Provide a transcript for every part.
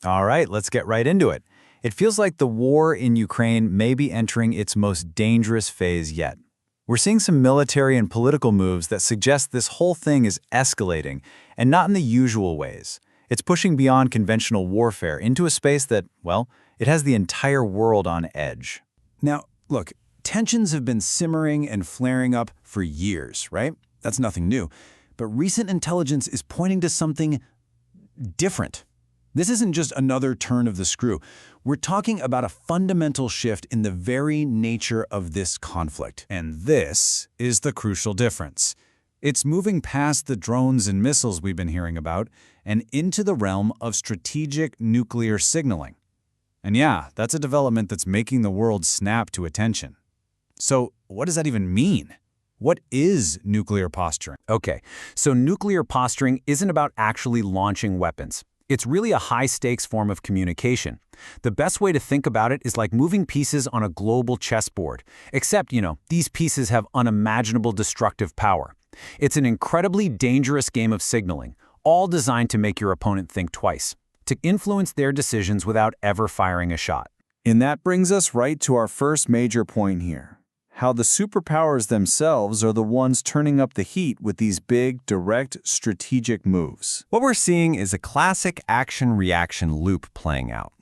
All right, let's get right into it. It feels like the war in Ukraine may be entering its most dangerous phase yet. We're seeing some military and political moves that suggest this whole thing is escalating, and not in the usual ways. It's pushing beyond conventional warfare into a space that, well, it has the entire world on edge. Now, look, tensions have been simmering and flaring up for years, right? That's nothing new. But recent intelligence is pointing to something different. This isn't just another turn of the screw. We're talking about a fundamental shift in the very nature of this conflict. And this is the crucial difference. It's moving past the drones and missiles we've been hearing about and into the realm of strategic nuclear signaling. And yeah, that's a development that's making the world snap to attention. So what does that even mean? What is nuclear posturing? Okay, so nuclear posturing isn't about actually launching weapons. It's really a high-stakes form of communication. The best way to think about it is like moving pieces on a global chessboard, except, these pieces have unimaginable destructive power. It's an incredibly dangerous game of signaling, all designed to make your opponent think twice, to influence their decisions without ever firing a shot. And that brings us right to our first major point here. How the superpowers themselves are the ones turning up the heat with these big, direct, strategic moves. What we're seeing is a classic action-reaction loop playing out.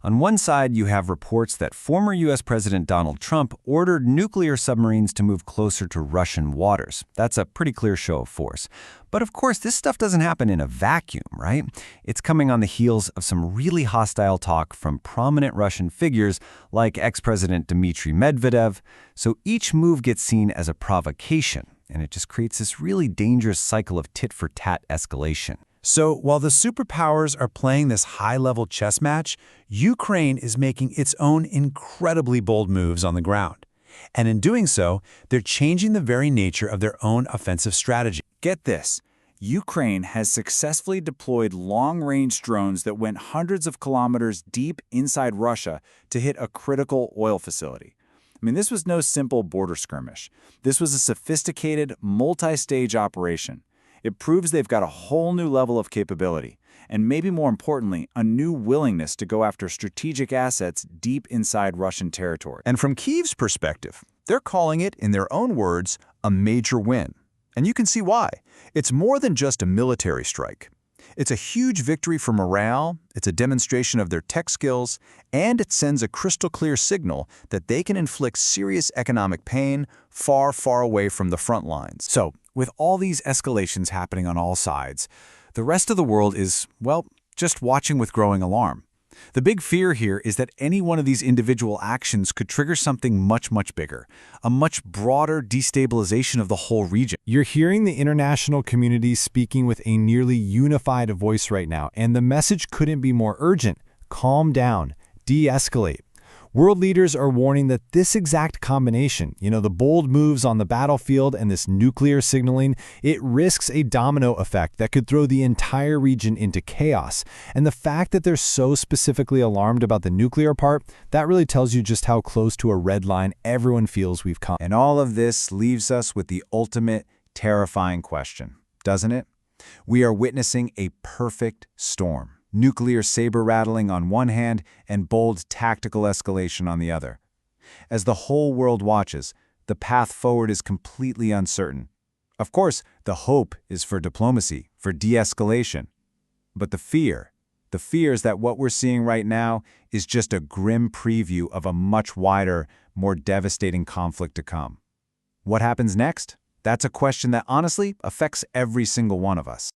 On one side, you have reports that former U.S. President Donald Trump ordered nuclear submarines to move closer to Russian waters. That's a pretty clear show of force. But of course, this stuff doesn't happen in a vacuum, right? It's coming on the heels of some really hostile talk from prominent Russian figures like ex-President Dmitry Medvedev. So each move gets seen as a provocation, and it just creates this really dangerous cycle of tit-for-tat escalation. So while the superpowers are playing this high-level chess match, Ukraine is making its own incredibly bold moves on the ground. And in doing so, they're changing the very nature of their own offensive strategy. Get this. Ukraine has successfully deployed long-range drones that went hundreds of kilometers deep inside Russia to hit a critical oil facility. This was no simple border skirmish. This was a sophisticated, multi-stage operation. It proves they've got a whole new level of capability, and maybe more importantly, a new willingness to go after strategic assets deep inside Russian territory. And from Kyiv's perspective, they're calling it, in their own words, a major win. And you can see why. It's more than just a military strike. It's a huge victory for morale, it's a demonstration of their tech skills, and it sends a crystal clear signal that they can inflict serious economic pain far, far away from the front lines. So, with all these escalations happening on all sides, the rest of the world is, well, just watching with growing alarm. The big fear here is that any one of these individual actions could trigger something much, much bigger, a much broader destabilization of the whole region. You're hearing the international community speaking with a nearly unified voice right now, and the message couldn't be more urgent. Calm down, de-escalate. World leaders are warning that this exact combination, the bold moves on the battlefield and this nuclear signaling, it risks a domino effect that could throw the entire region into chaos. And the fact that they're so specifically alarmed about the nuclear part, that really tells you just how close to a red line everyone feels we've come. And all of this leaves us with the ultimate terrifying question, doesn't it? We are witnessing a perfect storm. Nuclear saber-rattling on one hand and bold tactical escalation on the other. As the whole world watches, the path forward is completely uncertain. Of course, the hope is for diplomacy, for de-escalation. But the fear is that what we're seeing right now is just a grim preview of a much wider, more devastating conflict to come. What happens next? That's a question that honestly affects every single one of us.